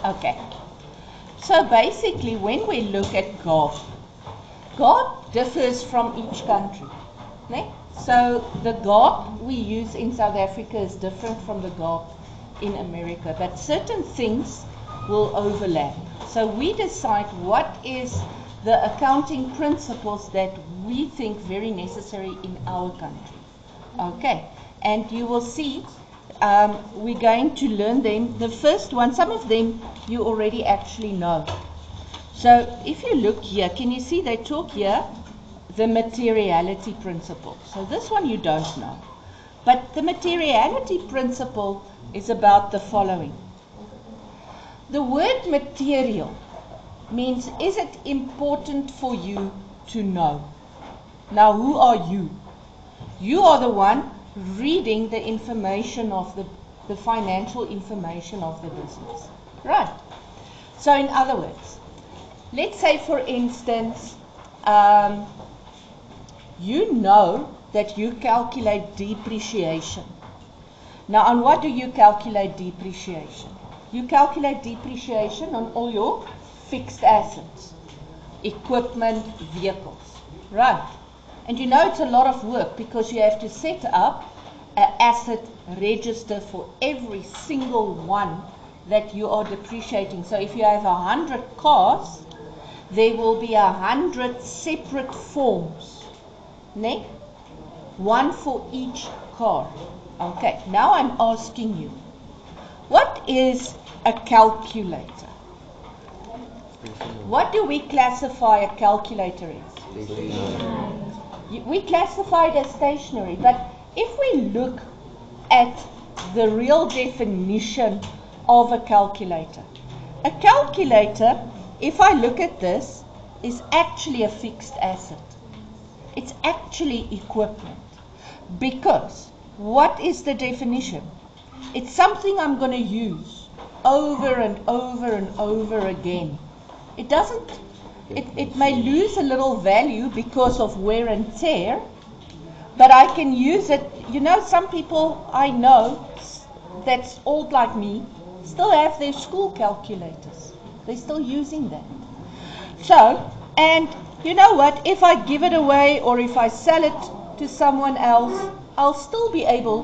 Okay. So basically, when we look at Gaap, Gaap differs from each country. Ne? So the Gaap we use in South Africa is different from the Gaap in America, but certain things will overlap. So we decide what is the accounting principles that we think very necessary in our country. Okay, and you will see we're going to learn them. The first one, some of them you already actually know. So if you look here, can you see they talk here the materiality principle. So this one you don't know. But the materiality principle is about the following. The word material means, is it important for you to know? Now, who are you? You are the one reading the information of the financial information of the business. Right. So in other words, let's say for instance, you know that you calculate depreciation. Now, on what do you calculate depreciation? You calculate depreciation on all your fixed assets, equipment, vehicles, right? And you know it's a lot of work because you have to set up an asset register for every single one that you are depreciating. So if you have 100 cars, there will be 100 separate forms, ne? One for each car. Okay, now I'm asking you, what is a calculator? What do we classify a calculator as? We classify it as stationary, but if we look at the real definition of a calculator, if I look at this, is actually a fixed asset. It's actually equipment. Because what is the definition? It's something I'm going to use over and over and over again. It doesn't, it may lose a little value because of wear and tear, but I can use it. You know, some people I know that's old like me still have their school calculators. They're still using that. So, and you know what? If I give it away or if I sell it to someone else, I'll still be able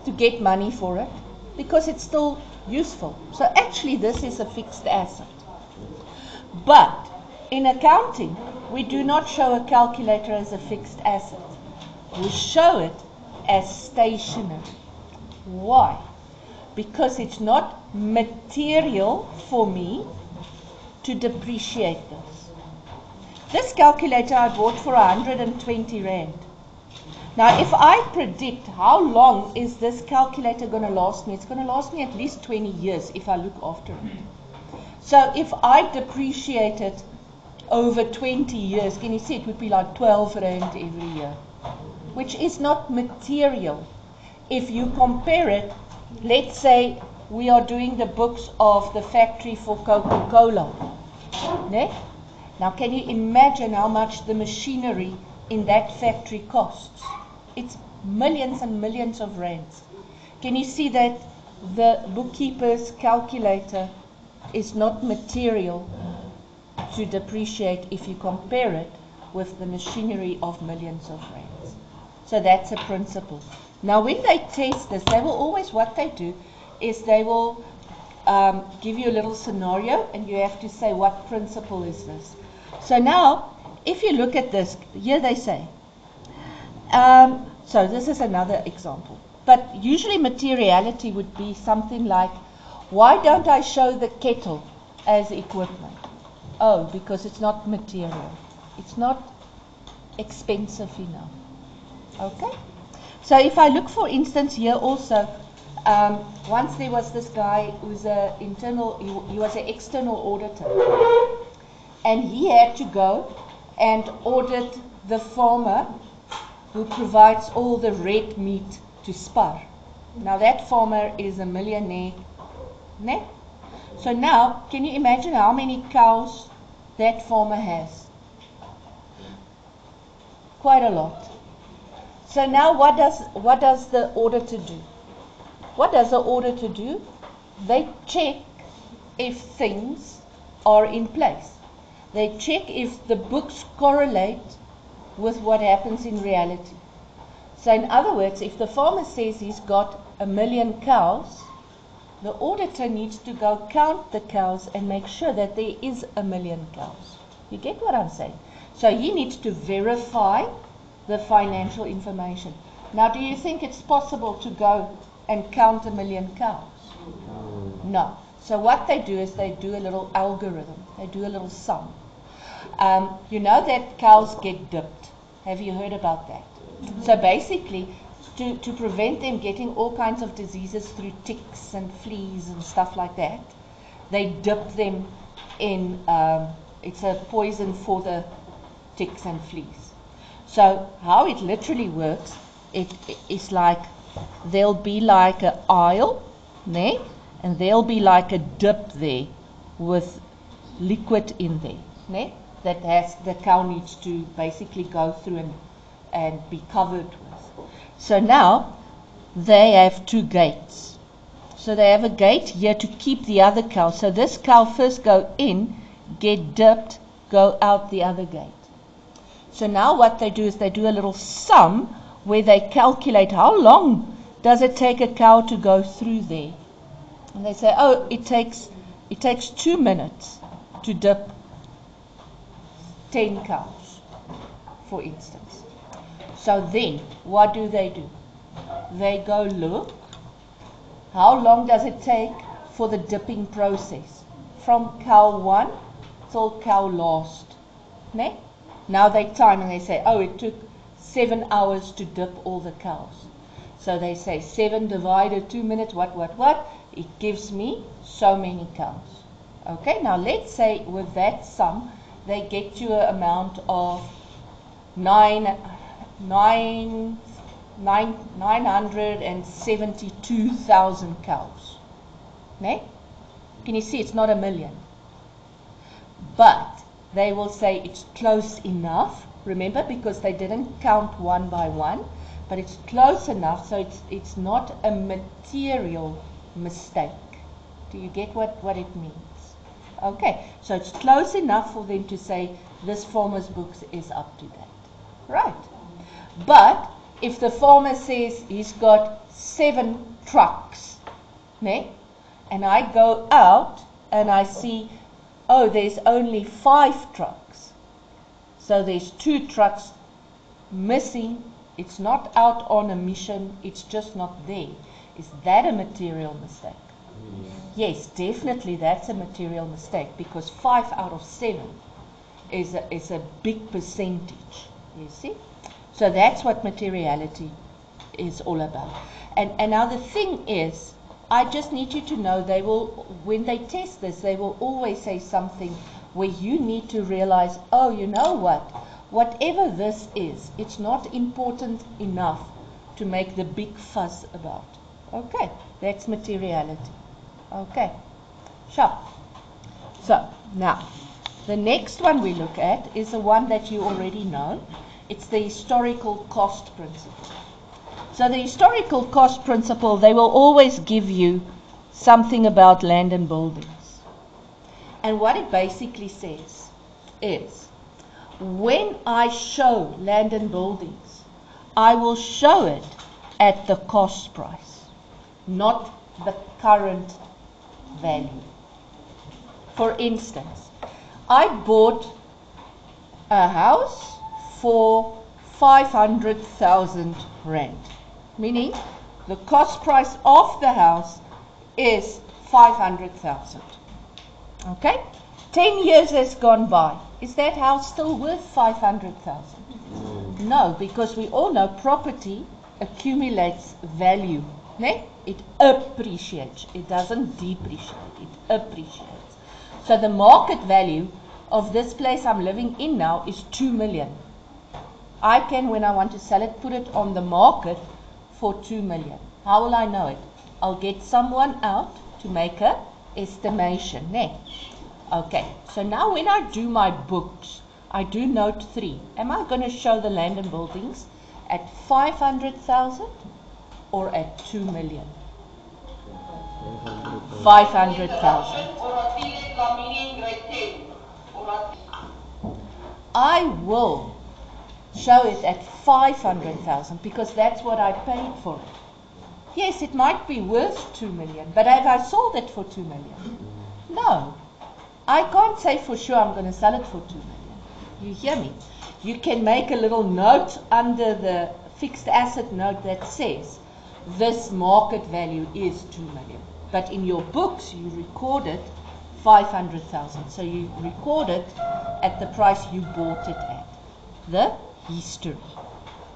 to get money for it because it's still useful. So actually this is a fixed asset. But in accounting, we do not show a calculator as a fixed asset. We show it as stationary. Why? Because it's not material for me to depreciate this. This calculator I bought for 120 Rand. Now if I predict how long is this calculator going to last me, it's going to last me at least 20 years if I look after it. So if I depreciate it over 20 years, can you see it would be like 12 Rand every year, which is not material. If you compare it, let's say we are doing the books of the factory for Coca-Cola. Ne? Now can you imagine how much the machinery in that factory costs? It's millions and millions of rands. Can you see that the bookkeeper's calculator is not material to depreciate if you compare it with the machinery of millions of rands? So that's a principle. Now when they test this, they will always, what they do is they will give you a little scenario and you have to say what principle is this. So now if you look at this, here they say, so this is another example, but usually materiality would be something like, why don't I show the kettle as equipment? Oh, because it's not material. It's not expensive enough. Okay? So if I look, for instance, here also, once there was this guy who's he was an external auditor, and he had to go and audit the farmer who provides all the red meat to Spar. Now that farmer is a millionaire. Ne? So now, can you imagine how many cows that farmer has? Quite a lot. So now what does the auditor do? What does the auditor do? They check if things are in place. They check if the books correlate with what happens in reality. So in other words, if the farmer says he's got 1 million cows, the auditor needs to go count the cows and make sure that there is 1 million cows. You get what I'm saying? So he needs to verify the financial information. Now, do you think it's possible to go and count 1 million cows? No. So what they do is they do a little algorithm. They do a little sum. You know that cows get dipped. Have you heard about that? So basically, to prevent them getting all kinds of diseases through ticks and fleas and stuff like that, they dip them in, it's a poison for the ticks and fleas. So how it literally works, it's like, there'll be like an aisle, né? And there'll be like a dip there with liquid in there, né? That the cow needs to basically go through and be covered with. So now they have 2 gates. So they have a gate here to keep the other cow. So this cow first go in, get dipped, go out the other gate. So now what they do is they do a little sum where they calculate how long does it take a cow to go through there. And they say, oh, it takes 2 minutes to dip 10 cows, for instance. So then, what do? They go look, how long does it take for the dipping process? From cow 1 till cow last. Ne? Now they time and they say, oh, it took 7 hours to dip all the cows. So they say 7 divided 2 minutes, what? It gives me so many cows. Okay, now let's say with that sum, they get to an amount of 972,000 cows. Ne? Can you see it's not 1 million? But they will say it's close enough, remember, because they didn't count one by one, but it's close enough so it's not a material mistake. Do you get what it means? Okay, so it's close enough for them to say this farmer's books is up to date. Right. But if the farmer says he's got 7 trucks, ne? And I go out and I see, oh, there's only 5 trucks. So there's 2 trucks missing. It's not out on a mission. It's just not there. Is that a material mistake? Yes, definitely that's a material mistake, because 5 out of 7 is a big percentage, you see? So that's what materiality is all about. And now the thing is, I just need you to know, they will, when they test this, they will always say something where you need to realize, oh, you know what? Whatever this is, it's not important enough to make the big fuss about. Okay, that's materiality. Okay, sure. So, now, the next one we look at is the one that you already know. It's the historical cost principle. So the historical cost principle, they will always give you something about land and buildings. And what it basically says is, when I show land and buildings, I will show it at the cost price, not the current value. For instance, I bought a house for 500,000 rand, meaning the cost price of the house is 500,000. Okay? 10 years has gone by. Is that house still worth 500,000? No, because we all know property accumulates value. Ne? It appreciates. It doesn't depreciate. It appreciates. So the market value of this place I'm living in now is 2 million. I can, when I want to sell it, put it on the market for 2 million. How will I know it? I'll get someone out to make an estimation. Ne? Okay, so now when I do my books, I do note 3. Am I going to show the land and buildings at 500,000 or at 2 million? 500,000. I will show it at 500,000 because that's what I paid for it. Yes, it might be worth 2 million, but have I sold it for 2 million? No. I can't say for sure I'm going to sell it for 2 million. You hear me? You can make a little note under the fixed asset note that says this market value is 2 million. But in your books, you recorded 500,000. So you record it at the price you bought it at. The history.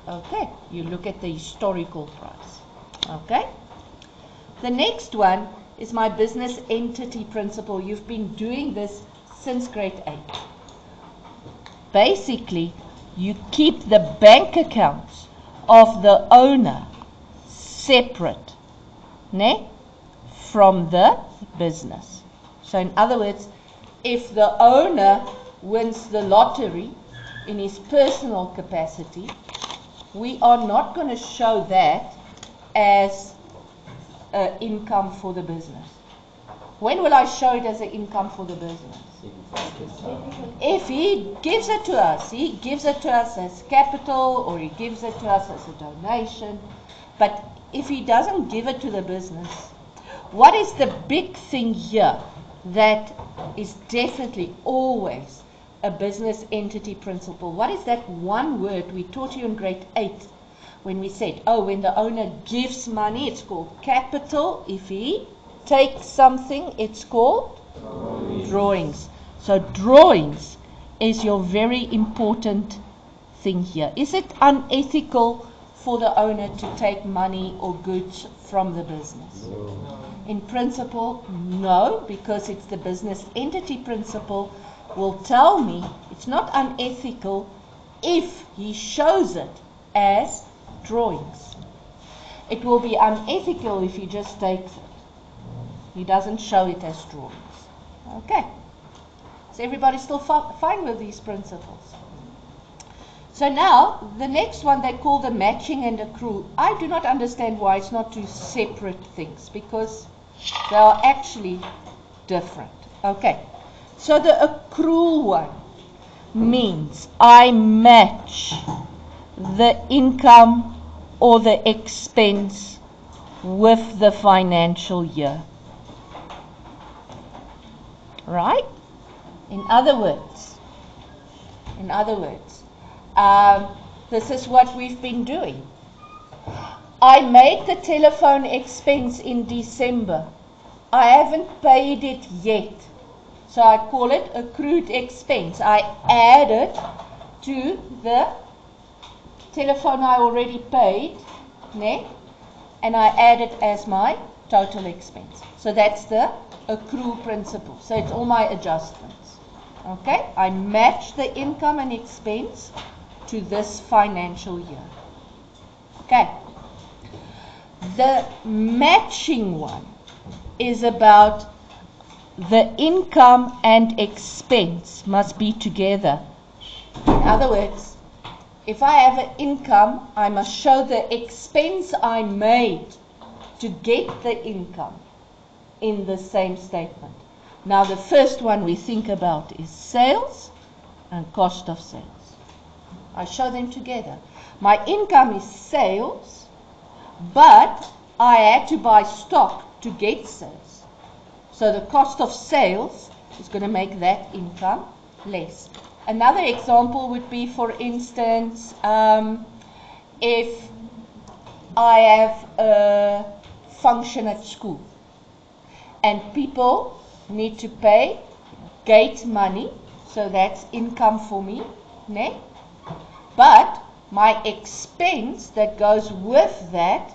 Okay, you look at the historical price. Okay. The next one is my business entity principle. You've been doing this since grade 8. Basically, you keep the bank accounts of the owner separate, from the business. So in other words, if the owner wins the lottery in his personal capacity, we are not going to show that as income for the business. When will I show it as an income for the business? If he gives it to us, he gives it to us as capital or he gives it to us as a donation. But if he doesn't give it to the business, what is the big thing here that is definitely always a business entity principle? What is that one word we taught you in grade 8 when we said, when the owner gives money, it's called capital. If he takes something, it's called drawings. So drawings is your very important thing here. Is it unethical for the owner to take money or goods from the business? In principle, no, because it's the business entity principle will tell me it's not unethical if he shows it as drawings. It will be unethical if he just takes it. He doesn't show it as drawings. Okay. So everybody still fine with these principles? So now, the next one they call the matching and accrual. I do not understand why it's not two separate things, because they are actually different. Okay. So the accrual one means I match the income or the expense with the financial year. Right? In other words, this is what we've been doing. I made the telephone expense in December. I haven't paid it yet. So I call it accrued expense. I add it to the telephone I already paid, and I add it as my total expense. So that's the accrual principle. So it's all my adjustments. Okay? I match the income and expense to this financial year. Okay? The matching one is about the income and expense must be together. In other words, if I have an income, I must show the expense I made to get the income in the same statement. Now the first one we think about is sales and cost of sales. I show them together. My income is sales, but I had to buy stock to get sales. So the cost of sales is going to make that income less. Another example would be, for instance, if I have a function at school and people need to pay gate money, so that's income for me, but my expense that goes with that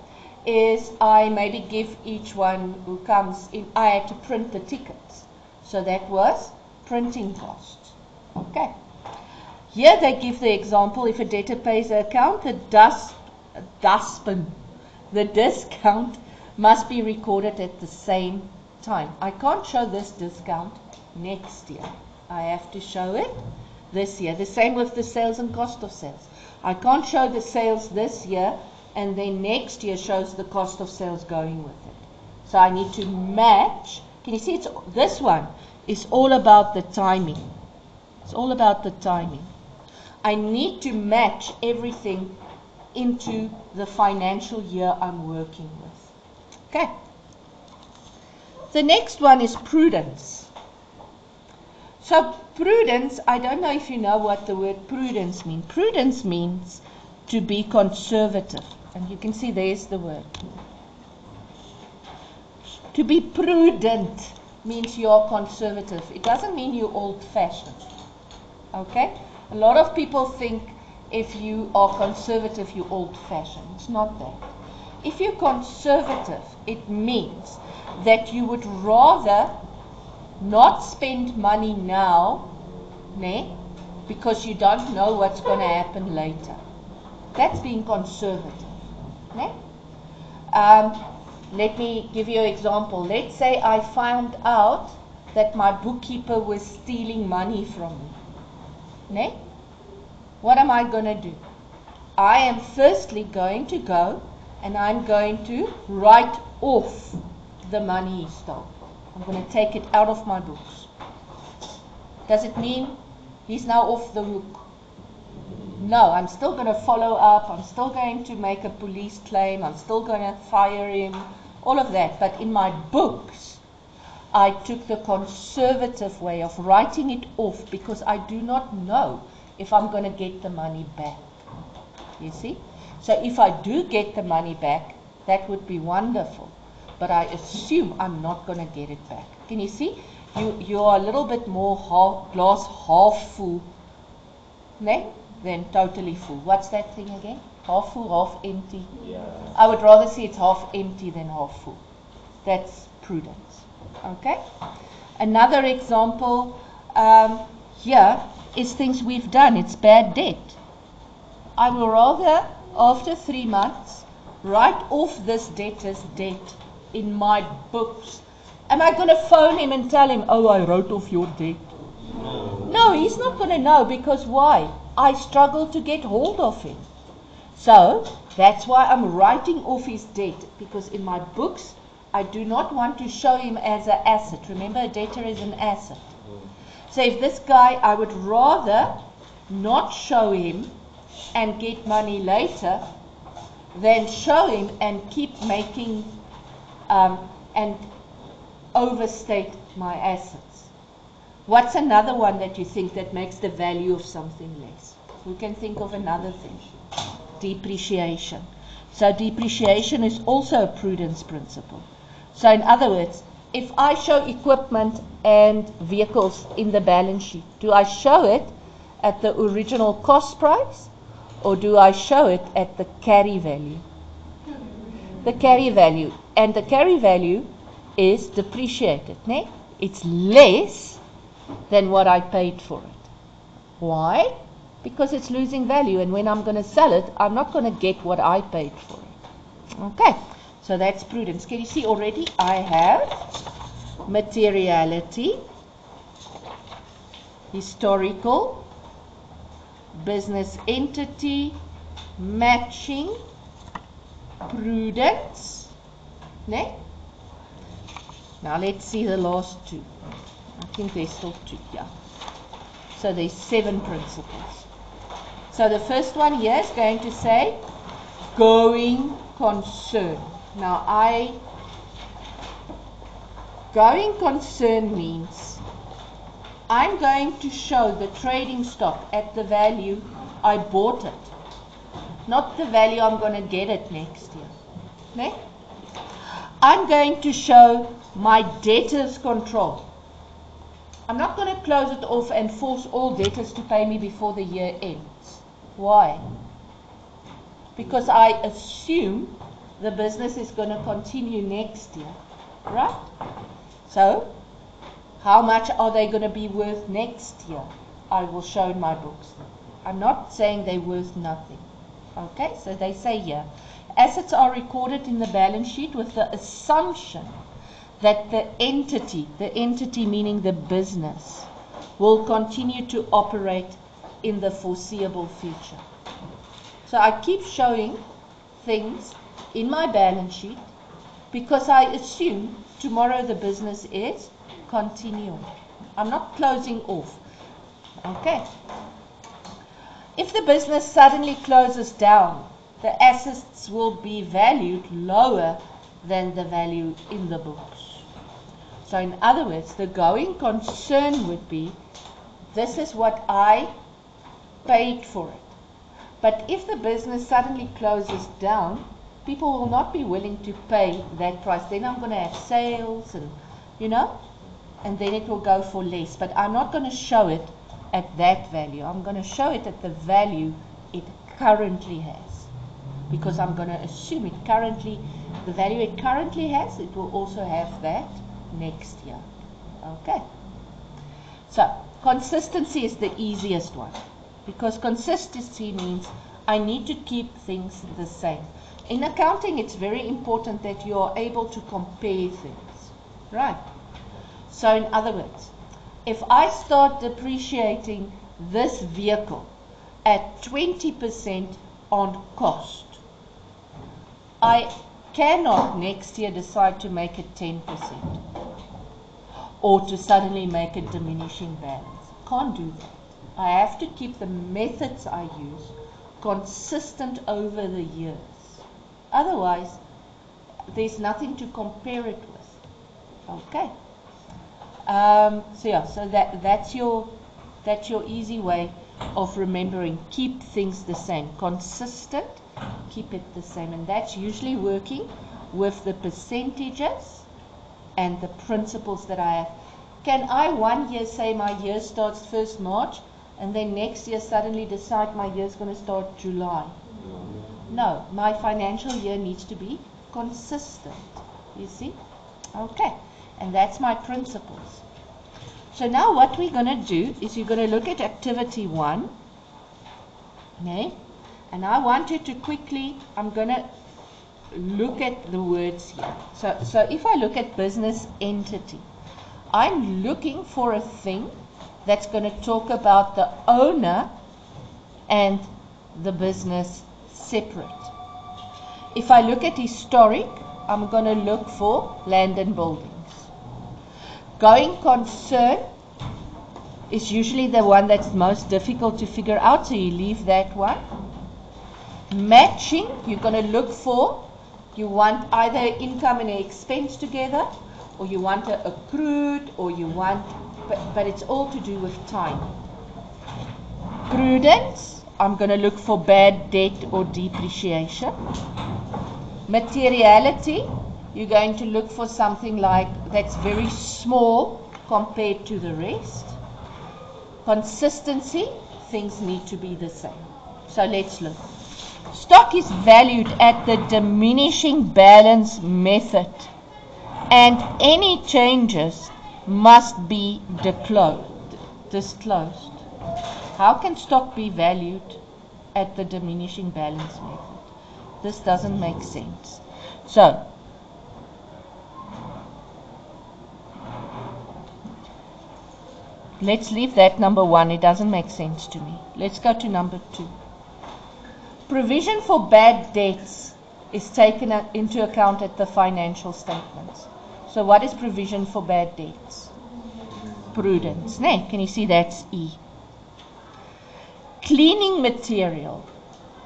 is I maybe give each one who comes in, I had to print the tickets, so that was printing costs. Okay. Here they give the example, if a debtor pays the account, the discount must be recorded at the same time. I can't show this discount next year. I have to show it this year. The same with the sales and cost of sales. I can't show the sales this year and then next year shows the cost of sales going with it. So I need to match. Can you see this one is all about the timing. It's all about the timing. I need to match everything into the financial year I'm working with. Okay. The next one is prudence. So prudence, I don't know if you know what the word prudence means. Prudence means to be conservative. And you can see there's the word. To be prudent means you're conservative. It doesn't mean you're old-fashioned. Okay? A lot of people think if you are conservative, you're old-fashioned. It's not that. If you're conservative, it means that you would rather not spend money now, because you don't know what's going to happen later. That's being conservative. Let me give you an example. Let's say I found out that my bookkeeper was stealing money from me. What am I going to do? I am firstly going to go and I'm going to write off the money he stole. I'm going to take it out of my books. Does it mean he's now off the hook? No, I'm still going to follow up. I'm still going to make a police claim. I'm still going to fire him. All of that. But in my books, I took the conservative way of writing it off because I do not know if I'm going to get the money back. You see? So if I do get the money back, that would be wonderful. But I assume I'm not going to get it back. Can you see? You are a little bit more glass half full, than totally full. What's that thing again? Half full, half empty? Yeah. I would rather see it's half empty than half full. That's prudence. Okay? Another example here is things we've done. It's bad debt. I will rather, after 3 months, write off this debtor's debt in my books. Am I going to phone him and tell him, oh, I wrote off your debt? No, he's not going to know because why? I struggle to get hold of him. So, that's why I'm writing off his debt, because in my books, I do not want to show him as an asset. Remember, a debtor is an asset. So if this guy, I would rather not show him and get money later than show him and keep making and overstate my assets. What's another one that you think that makes the value of something less? We can think of another thing. Depreciation. So depreciation is also a prudence principle. So in other words, if I show equipment and vehicles in the balance sheet, do I show it at the original cost price or do I show it at the carry value? The carry value. And the carry value is depreciated. It's less than what I paid for it. Why? Because it's losing value, and when I'm going to sell it, I'm not going to get what I paid for it. Okay, so that's prudence. Can you see already I have materiality, historical, business entity, matching, prudence. Now let's see the last two. I think there's still two, yeah. So there's 7 principles. So the first one here is going to say going concern. Now going concern means I'm going to show the trading stock at the value I bought it, not the value I'm going to get it next year. I'm going to show my debtors control. I'm not going to close it off and force all debtors to pay me before the year ends. Why? Because I assume the business is going to continue next year, right? So, how much are they going to be worth next year? I will show in my books. I'm not saying they're worth nothing. Okay, so they say here, assets are recorded in the balance sheet with the assumption that the entity meaning the business, will continue to operate in the foreseeable future. So I keep showing things in my balance sheet because I assume tomorrow the business is continuing. I'm not closing off. Okay. If the business suddenly closes down, the assets will be valued lower than the value in the books. So in other words, the going concern would be, this is what I paid for it. But if the business suddenly closes down, people will not be willing to pay that price. Then I'm going to have sales and, and then it will go for less. But I'm not going to show it at that value. I'm going to show it at the value it currently has. Because I'm going to assume the value it currently has, it will also have that next year. Okay. So, consistency is the easiest one. Because consistency means I need to keep things the same. In accounting, it's very important that you are able to compare things. Right? So, in other words, if I start depreciating this vehicle at 20% on cost, I cannot next year decide to make it 10% or to suddenly make a diminishing balance. Can't do that. I have to keep the methods I use consistent over the years. Otherwise, there's nothing to compare it with. Okay. So that's your easy way of remembering. Keep things the same. Consistent, keep it the same. And that's usually working with the percentages and the principles that I have. Can I one year say my year starts 1st March and then next year suddenly decide my year is going to start July? No, my financial year needs to be consistent. You see? Okay. And that's my principles. So now what we're going to do is you're going to look at activity 1. Okay? And I want you to quickly, I'm going to look at the words here. So if I look at business entity, I'm looking for a thing that's going to talk about the owner and the business separate. If I look at historic, I'm going to look for land and buildings. Going concern is usually the one that's most difficult to figure out, so you leave that one. Matching, you're going to look for, you want either income and expense together, or you want a accrued, or you want, but it's all to do with time. Prudence, I'm going to look for bad debt or depreciation. Materiality, you're going to look for something like that's very small compared to the rest. Consistency, things need to be the same. So let's look. Stock is valued at the diminishing balance method, and any changes must be disclosed. How can stock be valued at the diminishing balance method? This doesn't make sense. So, let's leave that number 1. It doesn't make sense to me. Let's go to number 2. Provision for bad debts is taken into account at the financial statements. So what is provision for bad debts? Prudence. Nee, can you see that's E. Cleaning material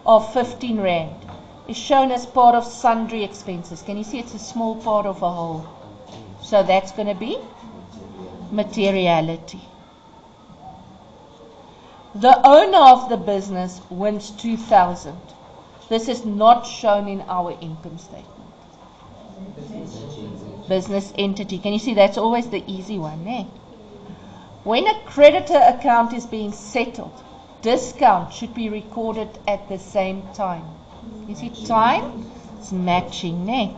of 15 Rand is shown as part of sundry expenses. Can you see it's a small part of a whole? So that's going to be materiality. The owner of the business wins 2,000. This is not shown in our income statement. Business entity. Can you see that's always the easy one, eh? When a creditor account is being settled, discount should be recorded at the same time. You see time? It's matching, eh?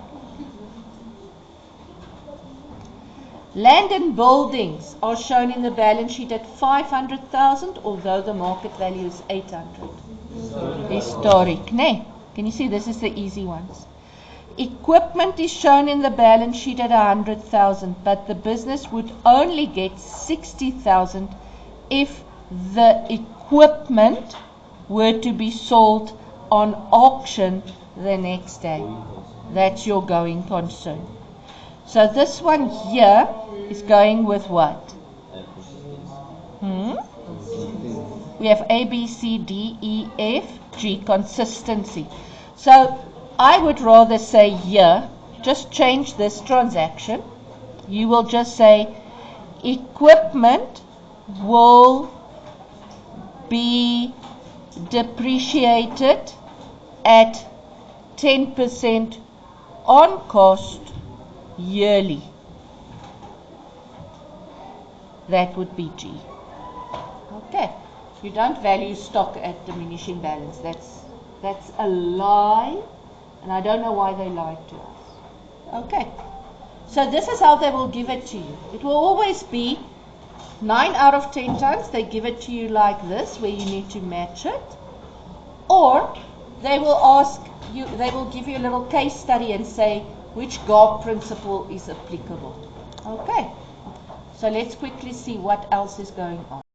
Land and buildings are shown in the balance sheet at 500,000, although the market value is 800. Historic, ne? Can you see this is the easy ones? Equipment is shown in the balance sheet at 100,000, but the business would only get 60,000 if the equipment were to be sold on auction the next day. That's your going concern. So this one here is going with what? We have A, B, C, D, E, F, G, consistency. So I would rather say here, just change this transaction. You will just say equipment will be depreciated at 10% on cost yearly. That would be G. Okay. You don't value stock at diminishing balance. That's a lie, and I don't know why they lied to us. Okay. So this is how they will give it to you. It will always be 9 out of 10 times they give it to you like this, where you need to match it, or they will ask you, they will give you a little case study and say which Gaap principle is applicable. Okay. So let's quickly see what else is going on.